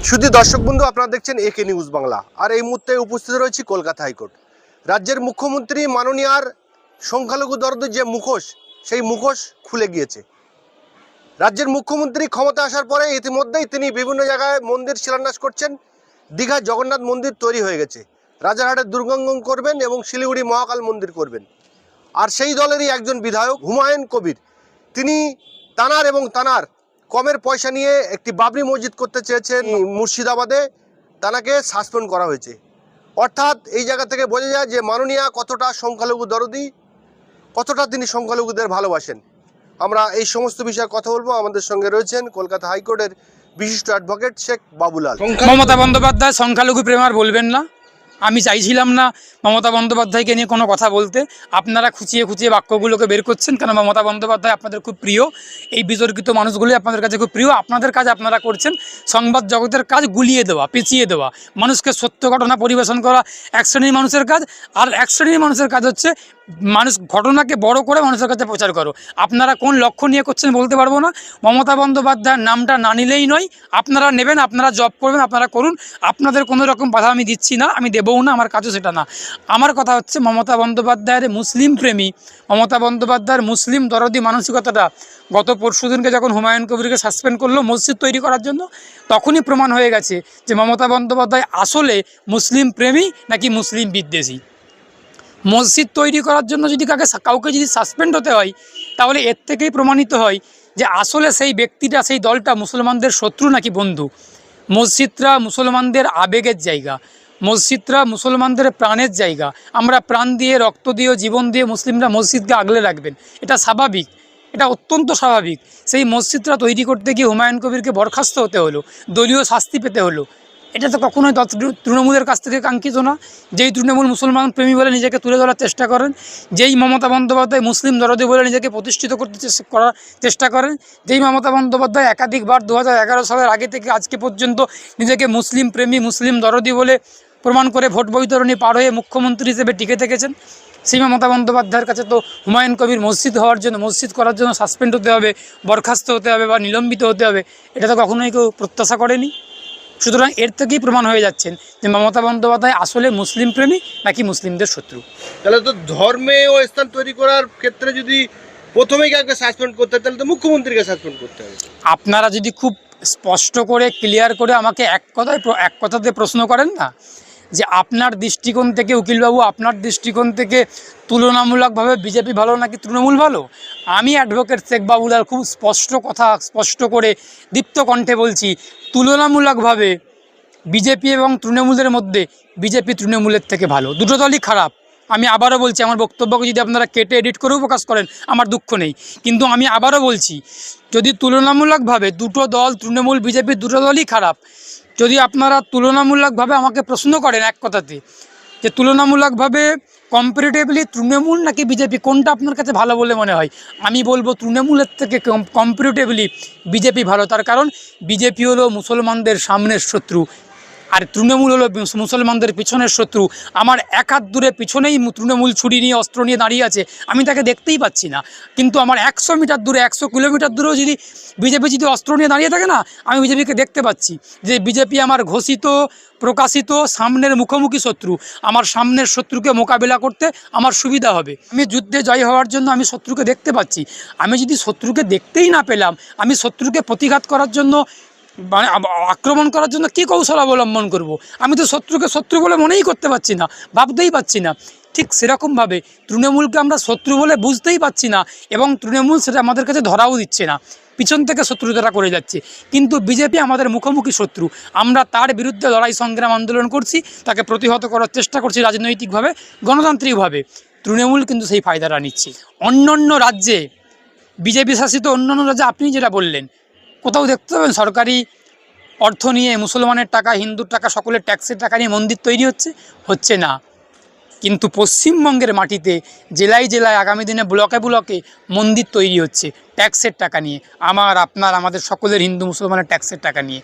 শুধু দর্শক বন্ধু, আপনারা দেখছেন একে নিউজ বাংলা। আর এই মুহূর্তে উপস্থিত রয়েছে কলকাতা হাইকোর্ট। রাজ্যের মুখ্যমন্ত্রী মাননীয়ার সংখ্যালঘু দরদের যে মুখোশ, সেই মুখোশ খুলে গিয়েছে। রাজ্যের মুখ্যমন্ত্রী ক্ষমতা আসার পরে ইতিমধ্যেই তিনি বিভিন্ন জায়গায় মন্দির শিলান্যাস করছেন। দীঘার জগন্নাথ মন্দির তৈরি হয়ে গেছে, রাজারহাটের দুর্গাঙ্গন করবেন এবং শিলিগুড়ি মহাকাল মন্দির করবেন। আর সেই দলেরই একজন বিধায়ক হুমায়ুন কবির, তিনি তানার এবং তানার কমের পয়সা নিয়ে একটি বাবরি মসজিদ করতে চেয়েছেন মুর্শিদাবাদে, তানাকে সাসপেন্ড করা হয়েছে। অর্থাৎ এই জায়গা থেকে বোঝা যায় যে মাননীয়া কতটা সংখ্যালঘু দরদি, কতটা তিনি সংখ্যালঘুদের ভালোবাসেন। আমরা এই সমস্ত বিষয়ে কথা বলবো। আমাদের সঙ্গে রয়েছেন কলকাতা হাইকোর্টের বিশিষ্ট অ্যাডভোকেট শেখ বাবুলাল। মমতা বন্দ্যোপাধ্যায় সংখ্যালঘু প্রেম আর বলবেন না। আমি চাইছিলাম না মমতা বন্দ্যোপাধ্যায়কে নিয়ে কোনো কথা বলতে। আপনারা খুঁচিয়ে খুঁচিয়ে বাক্যগুলোকে বের করছেন, কেন মমতা বন্দ্যোপাধ্যায় আপনাদের খুব প্রিয়। এই বিতর্কিত মানুষগুলি আপনাদের কাছে খুব প্রিয়। আপনাদের কাজ আপনারা করছেন সংবাদ জগতের কাজ গুলিয়ে দেওয়া, পেঁচিয়ে দেওয়া, মানুষকে সত্য ঘটনা পরিবেশন করা এক শ্রেণীর মানুষের কাজ। আর এক শ্রেণীর মানুষের কাজ হচ্ছে মানুষ ঘটনাকে বড় করে মানুষের কাছে প্রচার করো। আপনারা কোন লক্ষ্য নিয়ে করছেন বলতে পারবো না। মমতা বন্দ্যোপাধ্যায়ের নামটা না নিলেই নয়। আপনারা নেবেন, আপনারা জব করবেন, আপনারা করুন। আপনাদের কোনো রকম বাধা আমি দিচ্ছি না, আমি দেবও না, আমার কাজও সেটা না। আমার কথা হচ্ছে মমতা বন্দ্যোপাধ্যায়ের মুসলিম প্রেমী, মমতা বন্দ্যোপাধ্যায়ের মুসলিম দরদি মানসিকতাটা গত পরশুদিনকে যখন হুমায়ুন কবিরকে সাসপেন্ড করলো মসজিদ তৈরি করার জন্য, তখনই প্রমাণ হয়ে গেছে যে মমতা বন্দ্যোপাধ্যায় আসলে মুসলিম প্রেমী নাকি মুসলিম বিদ্বেষী। মসজিদ তৈরি করার জন্য যদি কাউকে যদি সাসপেন্ড হতে হয়, তাহলে এর থেকেই প্রমাণিত হয় যে আসলে সেই ব্যক্তিটা, সেই দলটা মুসলমানদের শত্রু নাকি বন্ধু। মসজিদরা মুসলমানদের আবেগের জায়গা, মসজিদরা মুসলমানদের প্রাণের জায়গা। আমরা প্রাণ দিয়ে, রক্ত দিয়ে, জীবন দিয়ে মুসলিমরা মসজিদকে আগলে রাখবেন, এটা স্বাভাবিক, এটা অত্যন্ত স্বাভাবিক। সেই মসজিদরা তৈরি করতে গিয়ে হুমায়ুন কবিরকে বরখাস্ত হতে হলো, দলীয় শাস্তি পেতে হলো। এটা তো কখনোই তৃণমূলের কাছ থেকে কাঙ্ক্ষিত না। যেই তৃণমূল মুসলমান প্রেমী বলে নিজেকে তুলে ধরার চেষ্টা করেন, যেই মমতা বন্দ্যোপাধ্যায় মুসলিম দরদি বলে নিজেকে প্রতিষ্ঠিত করতে করার চেষ্টা করেন, যেই মমতা বন্দ্যোপাধ্যায় একাধিকবার 2011 সালের আগে থেকে আজকে পর্যন্ত নিজেকে মুসলিম প্রেমী, মুসলিম দরদি বলে প্রমাণ করে ভোট বৈতরণী পার হয়ে মুখ্যমন্ত্রী হিসেবে টিকে থেকেছেন, সেই মমতা বন্দ্যোপাধ্যায়ের কাছে তো হুমায়ুন কবির মসজিদ হওয়ার জন্য, মসজিদ করার জন্য সাসপেন্ড হতে হবে, বরখাস্ত হতে হবে বা নিলম্বিত হতে হবে, এটা তো কখনোই কেউ প্রত্যাশা করেনি। সুতরাং এর থেকেই প্রমাণ হয়ে যাচ্ছেন যে মমতা বন্দ্যোপাধ্যায় আসলে মুসলিম প্রেমী নাকি মুসলিমদের শত্রু। তাহলে তো ধর্মে ও স্থান তৈরি করার ক্ষেত্রে যদি প্রথমেই কাউকে সাসপেন্ড করতে হয়, তাহলে তো মুখ্যমন্ত্রীকে সাসপেন্ড করতে হবে। আপনারা যদি খুব স্পষ্ট করে, ক্লিয়ার করে আমাকে এক কথাতে প্রশ্ন করেন না যে আপনার দৃষ্টিকোণ থেকে, উকিলবাবু আপনার দৃষ্টিকোণ থেকে তুলনামূলকভাবে বিজেপি ভালো নাকি তৃণমূল ভালো, আমি অ্যাডভোকেট শেখ বাবুলাল খুব স্পষ্ট করে দীপ্ত কণ্ঠে বলছি, তুলনামূলকভাবে বিজেপি এবং তৃণমূলের মধ্যে বিজেপি তৃণমূলের থেকে ভালো। দুটো দলই খারাপ। আমি আবারও বলছি, আমার বক্তব্যকে যদি আপনারা কেটে এডিট করেও প্রকাশ করেন আমার দুঃখ নেই, কিন্তু আমি আবারও বলছি, যদি তুলনামূলকভাবে দুটো দল, তৃণমূল বিজেপি দুটো দলই খারাপ, যদি আপনারা তুলনামূলকভাবে আমাকে প্রশ্ন করেন এক কথাতে যে তুলনামূলকভাবে কম্পারেটিভলি তৃণমূল নাকি বিজেপি কোনটা আপনার কাছে ভালো বলে মনে হয়, আমি বলবো তৃণমূলের থেকে কম্পারেটিভলি বিজেপি ভালো। তার কারণ বিজেপি হলো মুসলমানদের সামনের শত্রু, আর তৃণমূল হলো মুসলমানদের পিছনের শত্রু। আমার এক হাত দূরে পিছনেই তৃণমূল ছুরি নিয়ে, অস্ত্র নিয়ে দাঁড়িয়ে আছে, আমি তাকে দেখতেই পাচ্ছি না। কিন্তু আমার 100 মিটার দূরে, 100 কিলোমিটার দূরেও যদি বিজেপি যদি অস্ত্র নিয়ে দাঁড়িয়ে থাকে না, আমি বিজেপিকে দেখতে পাচ্ছি যে বিজেপি আমার ঘোষিত, প্রকাশিত সামনের মুখোমুখি শত্রু। আমার সামনের শত্রুকে মোকাবিলা করতে আমার সুবিধা হবে। আমি যুদ্ধে জয় হওয়ার জন্য আমি শত্রুকে দেখতে পাচ্ছি। আমি যদি শত্রুকে দেখতেই না পেলাম, আমি শত্রুকে প্রতিঘাত করার জন্য, মানে আক্রমণ করার জন্য কী কৌশল অবলম্বন করব? আমি তো শত্রুকে শত্রু বলে মনেই করতে পারছি না, ভাবতেই পারছি না। ঠিক সেরকমভাবে তৃণমূলকে আমরা শত্রু বলে বুঝতেই পারছি না, এবং তৃণমূল সেটা আমাদের কাছে ধরাও দিচ্ছে না, পিছন থেকে শত্রুতারা করে যাচ্ছে। কিন্তু বিজেপি আমাদের মুখোমুখি শত্রু, আমরা তার বিরুদ্ধে লড়াই সংগ্রাম আন্দোলন করছি, তাকে প্রতিহত করার চেষ্টা করছি রাজনৈতিকভাবে, গণতান্ত্রিকভাবে। তৃণমূল কিন্তু সেই ফায়দাটা নিচ্ছে। অন্যান্য রাজ্যে, বিজেপি শাসিত অন্যান্য রাজ্যে আপনি যেটা বললেন, কোথাও দেখতে পাবেন সরকারি অর্থ নিয়ে, মুসলমানের টাকা, হিন্দুর টাকা, সকলের ট্যাক্সের টাকা নিয়ে মন্দির তৈরি হচ্ছে না। কিন্তু পশ্চিমবঙ্গের মাটিতে জেলায় জেলায়, আগামী দিনে ব্লকে ব্লকে মন্দির তৈরি হচ্ছে ট্যাক্সের টাকা নিয়ে, আমার, আপনার, আমাদের সকলের হিন্দু মুসলমানের ট্যাক্সের টাকা নিয়ে।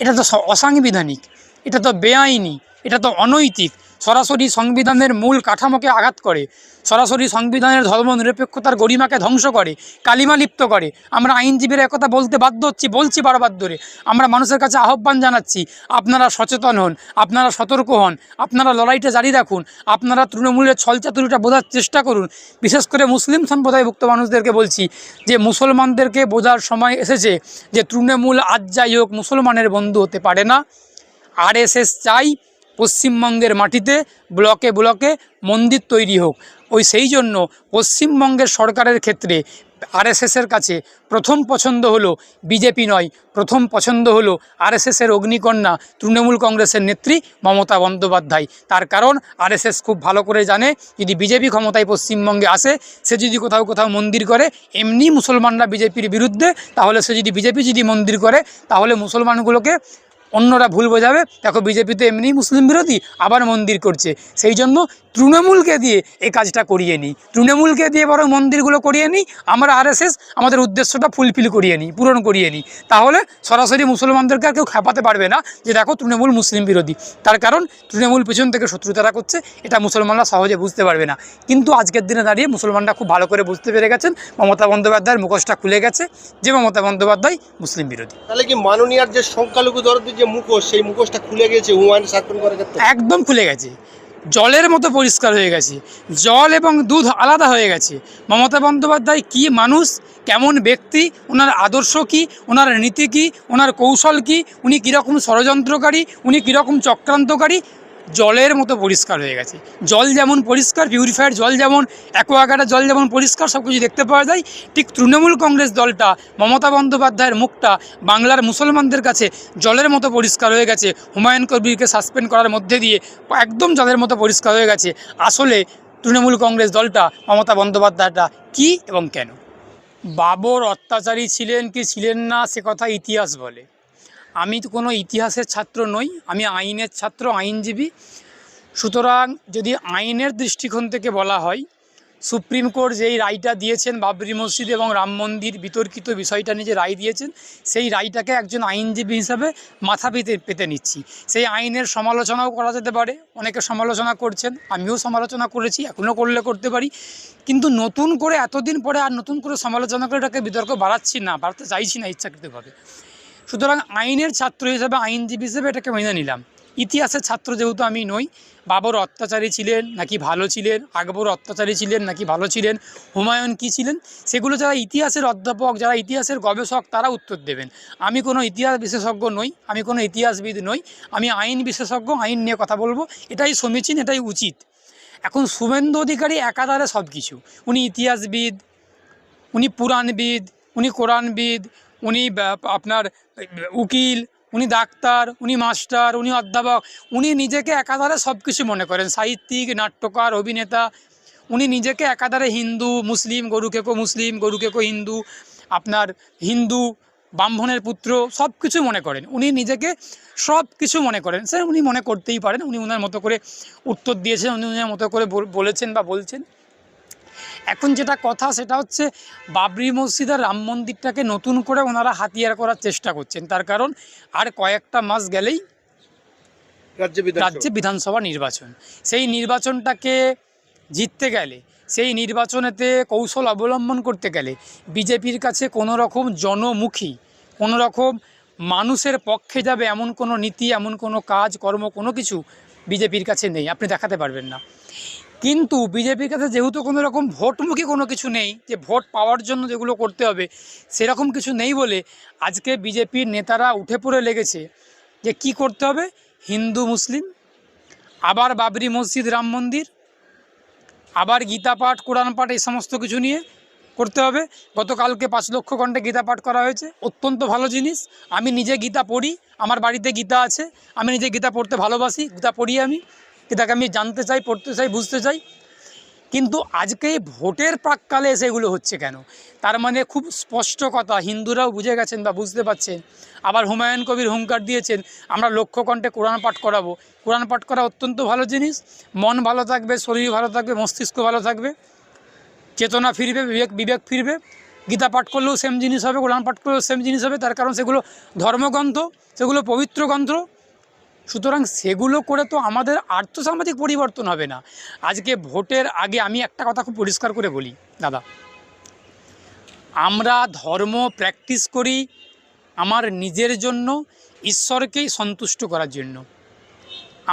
এটা তো অসাংবিধানিক, এটা তো বেআইনি, এটা তো অনৈতিক। সরাসরি সংবিধানের মূল কাঠামোকে আঘাত করে, সরাসরি সংবিধানের ধর্মনিরপেক্ষতার গরিমাকে ধ্বংস করে, কালিমা লিপ্ত করে। আমরা আইনজীবীরা একথা বলতে বাধ্য হচ্ছি, বলছি বারবার ধরে। আমরা মানুষের কাছে আহ্বান জানাচ্ছি, আপনারা সচেতন হন, আপনারা সতর্ক হন, আপনারা লড়াইটা জারি রাখুন, আপনারা তৃণমূলের ছলচাতুরিটা বোঝার চেষ্টা করুন। বিশেষ করে মুসলিম সম্প্রদায়ভুক্ত মানুষদেরকে বলছি যে মুসলমানদেরকে বোঝার সময় এসেছে যে তৃণমূল আজ যাই হোক মুসলমানের বন্ধু হতে পারে না। আরএসএস চাই পশ্চিমবঙ্গের মাটিতে ব্লকে ব্লকে মন্দির তৈরি হোক। সেই জন্য পশ্চিমবঙ্গের সরকারের ক্ষেত্রে আরএসএসের কাছে প্রথম পছন্দ হলো বিজেপি নয়, প্রথম পছন্দ হলো আরএসএসের অগ্নিকন্যা তৃণমূল কংগ্রেসের নেত্রী মমতা বন্দ্যোপাধ্যায়। তার কারণ আরএসএস খুব ভালো করে জানে, যদি বিজেপি ক্ষমতায় পশ্চিমবঙ্গে আসে, সে যদি কোথাও কোথাও মন্দির করে, এমনি মুসলমানরা বিজেপির বিরুদ্ধে, তাহলে সে যদি বিজেপি যদি মন্দির করে, তাহলে মুসলমানগুলোকে অন্যরা ভুল বোঝাবে, দেখো বিজেপি তো এমনি মুসলিম বিরোধী, আবার মন্দির করছে। সেই জন্য তৃণমূলকে দিয়ে এই কাজটা করিয়ে নিই, তৃণমূলকে দিয়ে বরং মন্দিরগুলো করিয়ে নিই, আমরা আরএসএস আমাদের উদ্দেশ্যটা ফুলফিল করিয়ে নিই, পূরণ করিয়ে নিই। তাহলে সরাসরি মুসলমানদেরকে আর কেউ খেপাতে পারবে না যে দেখো তৃণমূল মুসলিম বিরোধী। তার কারণ তৃণমূল পেছন থেকে শত্রুতারা করছে, এটা মুসলমানরা সহজে বুঝতে পারবে না। কিন্তু আজকের দিনে দাঁড়িয়ে মুসলমানরা খুব ভালো করে বুঝতে পেরে গেছেন, মমতা বন্দ্যোপাধ্যায়ের মুখোশটা খুলে গেছে যে মমতা বন্দ্যোপাধ্যায় মুসলিম বিরোধী। তাহলে কি মাননীয়ার যে সংখ্যালঘু দরদের যে মুখোশ, সেই মুখোশটা খুলে গেছে হুমায়ুন সার্পেন করার ক্ষেত্রে? একদম খুলে গেছে, জলের মতো পরিষ্কার হয়ে গেছে, জল এবং দুধ আলাদা হয়ে গেছে। মমতা বন্দ্যোপাধ্যায় কী মানুষ, কেমন ব্যক্তি, ওনার আদর্শ কী, ওনার নীতি কী, ওনার কৌশল কী, উনি কীরকম ষড়যন্ত্রকারী, উনি কীরকম চক্রান্তকারী, জলের মতো পরিষ্কার হয়ে গেছে। জল যেমন পরিষ্কার, পিউরিফায়ার জল যেমন, অ্যাকোয়াগার্ডের জল যেমন পরিষ্কার, সব কিছু দেখতে পাওয়া যায়, ঠিক তৃণমূল কংগ্রেস দলটা, মমতা বন্দ্যোপাধ্যায়ের মুখটা বাংলার মুসলমানদের কাছে জলের মতো পরিষ্কার হয়ে গেছে। হুমায়ুন কবিরকে সাসপেন্ড করার মধ্যে দিয়ে একদম জলের মতো পরিষ্কার হয়ে গেছে আসলে তৃণমূল কংগ্রেস দলটা, মমতা বন্দ্যোপাধ্যায়টা কী এবং কেন। বাবর অত্যাচারী ছিলেন কি ছিলেন না সে কথা ইতিহাস বলে। আমি তো কোনো ইতিহাসের ছাত্র নই, আমি আইনের ছাত্র, আইনজীবী। সুতরাং যদি আইনের দৃষ্টিকোণ থেকে বলা হয়, সুপ্রিম কোর্ট যেই রায়টা দিয়েছেন বাবরি মসজিদ এবং রাম মন্দির বিতর্কিত বিষয়টা নিয়ে যে রায় দিয়েছেন, সেই রায়টাকে একজন আইনজীবী হিসাবে মাথা পেতে নিচ্ছি। সেই আইনের সমালোচনাও করা যেতে পারে, অনেকে সমালোচনা করছেন, আমিও সমালোচনা করেছি, এখনও করতে পারি। কিন্তু নতুন করে এতদিন পরে আর নতুন করে সমালোচনা করে এটাকে বিতর্ক বাড়াতে চাইছি না ইচ্ছাকৃতভাবে। সুতরাং আইনের ছাত্র হিসেবে, আইনজীবী হিসেবে এটাকে মেনে নিলাম। ইতিহাসের ছাত্র যেহেতু আমি নই, বাবর অত্যাচারী ছিলেন নাকি ভালো ছিলেন, আকবর অত্যাচারী ছিলেন নাকি ভালো ছিলেন, হুমায়ুন কী ছিলেন, সেগুলো যারা ইতিহাসের অধ্যাপক, যারা ইতিহাসের গবেষক, তারা উত্তর দেবেন। আমি কোনো ইতিহাস বিশেষজ্ঞ নই, আমি কোনো ইতিহাসবিদ নই, আমি আইন বিশেষজ্ঞ, আইন নিয়ে কথা বলবো, এটাই সমীচীন, এটাই উচিত। এখন শুভেন্দু অধিকারী একাধারে সব কিছু, উনি ইতিহাসবিদ, উনি পুরাণবিদ, উনি কোরআনবিদ, উনি আপনার উকিল, উনি ডাক্তার, উনি মাস্টার, উনি অধ্যাপক, উনি নিজেকে একাধারে সব কিছু মনে করেন, সাহিত্যিক, নাট্যকার, অভিনেতা। উনি নিজেকে একাধারে হিন্দু, মুসলিম, গরুকেকো মুসলিম, গরুকেকো হিন্দু, আপনার হিন্দু, ব্রাহ্মণের পুত্র, সব কিছু মনে করেন। উনি নিজেকে সব কিছু মনে করেন, স্যার উনি মনে করতেই পারেন, উনি ওনার মতো করে উত্তর দিয়েছেন, উনি ওনার মতো করে বলেছেন বা বলছেন। এখন যেটা কথা সেটা হচ্ছে বাবরি মসজিদ আর রাম মন্দিরটাকে নতুন করে ওনারা হাতিয়ার করার চেষ্টা করছেন। তার কারণ আর কয়েকটা মাস গেলেই রাজ্যে বিধানসভা নির্বাচন। সেই নির্বাচনটাকে জিততে গেলে, সেই নির্বাচনেতে কৌশল অবলম্বন করতে গেলে বিজেপির কাছে কোনো রকম জনমুখী, কোনো রকম মানুষের পক্ষে যাবে এমন কোনো নীতি, এমন কোনো কাজ কর্ম, কোনো কিছু বিজেপির কাছে নেই, আপনি দেখাতে পারবেন না। কিন্তু বিজেপির কাছে যেহেতু কোনো রকম ভোটমুখী কোনো কিছু নেই, যে ভোট পাওয়ার জন্য যেগুলো করতে হবে সেরকম কিছু নেই বলে আজকে বিজেপির নেতারা উঠে পড়ে লেগেছে যে কি করতে হবে, হিন্দু মুসলিম, আবার বাবরি মসজিদ রাম মন্দির, আবার গীতা পাঠ, কোরআন পাঠ, এই সমস্ত কিছু নিয়ে করতে হবে। গতকালকে 5 লক্ষ কণ্ঠে গীতা পাঠ করা হয়েছে, অত্যন্ত ভালো জিনিস। আমি নিজে গীতা পড়ি, আমার বাড়িতে গীতা আছে, আমি নিজে গীতা পড়তে ভালোবাসি, গীতা পড়ি আমি, গীতাকে আমি জানতে চাই, পড়তে চাই, বুঝতে চাই। কিন্তু আজকে ভোটের প্রাককালে সেগুলো হচ্ছে কেন? তার মানে খুব স্পষ্ট কথা, হিন্দুরাও বুঝে গেছেন বা বুঝতে পারছেন। আবার হুমায়ুন কবির হুঙ্কার দিয়েছেন, আমরা লক্ষ কণ্ঠে কোরআন পাঠ করাবো। কোরআন পাঠ করা অত্যন্ত ভালো জিনিস, মন ভালো থাকবে, শরীর ভালো থাকবে, মস্তিষ্ক ভালো থাকবে, চেতনা ফিরবে, বিবেক ফিরবে। গীতা পাঠ করলেও সেম জিনিস হবে, কোরআন পাঠ করলেও সেম জিনিস হবে। তার কারণ সেগুলো ধর্মগ্রন্থ, সেগুলো পবিত্র গ্রন্থ, সুতরাং সেগুলো করে তো আমাদের আর্থসামাজিক পরিবর্তন হবে না। আজকে ভোটের আগে আমি একটা কথা খুব পরিষ্কার করে বলি দাদা, আমরা ধর্ম প্র্যাকটিস করি আমার নিজের জন্য, ঈশ্বরকেই সন্তুষ্ট করার জন্য।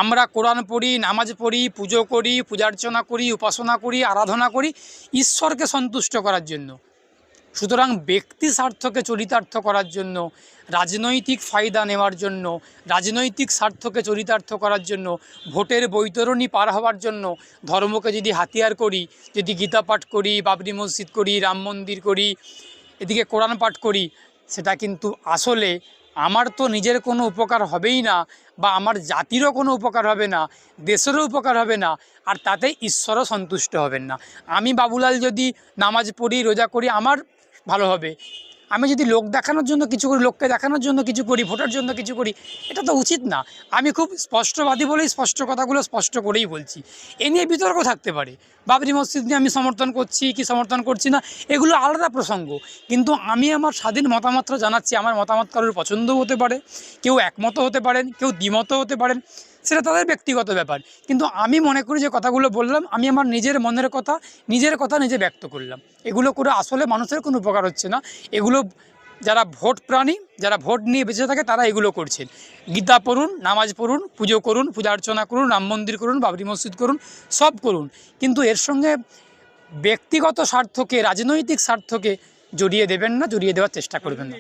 আমরা কোরআন পড়ি, নামাজ পড়ি, পুজো করি, পূজার্চনা করি, উপাসনা করি, আরাধনা করি ঈশ্বরকে সন্তুষ্ট করার জন্য। সুতরাং ব্যক্তি স্বার্থকে চরিতার্থ করার জন্য, রাজনৈতিক ফায়দা নেওয়ার জন্য, রাজনৈতিক স্বার্থকে চরিতার্থ করার জন্য, ভোটের বৈতরণী পার হওয়ার জন্য ধর্মকে যদি হাতিয়ার করি, যদি গীতা পাঠ করি, বাবরি মসজিদ করি, রাম মন্দির করি, এদিকে কোরআন পাঠ করি, সেটা কিন্তু আসলে আমার তো নিজের কোনো উপকার হবেই না, বা আমার জাতিরও কোনো উপকার হবে না, দেশেরও উপকার হবে না, আর তাতে ঈশ্বরও সন্তুষ্ট হবেন না। আমি বাবুলাল যদি নামাজ পড়ি, রোজা করি, আমার ভালো হবে। আমি যদি লোক দেখানোর জন্য কিছু করি, লোককে দেখানোর জন্য কিছু করি, ভোটের জন্য কিছু করি, এটা তো উচিত না। আমি খুব স্পষ্টবাদী বলেই স্পষ্ট কথাগুলো স্পষ্ট করেই বলছি। এ নিয়ে বিতর্ক থাকতে পারে, বাবরি মসজিদ নিয়ে আমি সমর্থন করছি কি সমর্থন করছি না, এগুলো আলাদা প্রসঙ্গ। কিন্তু আমি আমার স্বাধীন মতামতটা জানাচ্ছি। আমার মতামত কারোর পছন্দও হতে পারে, কেউ একমতও হতে পারেন, কেউ দ্বিমতও হতে পারেন, সেটা তাদের ব্যক্তিগত ব্যাপার। কিন্তু আমি মনে করি যে কথাগুলো বললাম, আমি আমার নিজের মনের কথা নিজে ব্যক্ত করলাম। এগুলো করে আসলে মানুষের কোনো উপকার হচ্ছে না। এগুলো যারা ভোট প্রাণী, যারা ভোট নিয়ে বেঁচে থাকে, তারা এগুলো করছেন। গীতা পড়ুন, নামাজ পড়ুন, পুজো করুন, পূজা অর্চনা করুন, রাম মন্দির করুন, বাবরি মসজিদ করুন, সব করুন, কিন্তু এর সঙ্গে ব্যক্তিগত স্বার্থকে, রাজনৈতিক স্বার্থকে জড়িয়ে দেবেন না, জড়িয়ে দেওয়ার চেষ্টা করবেন না।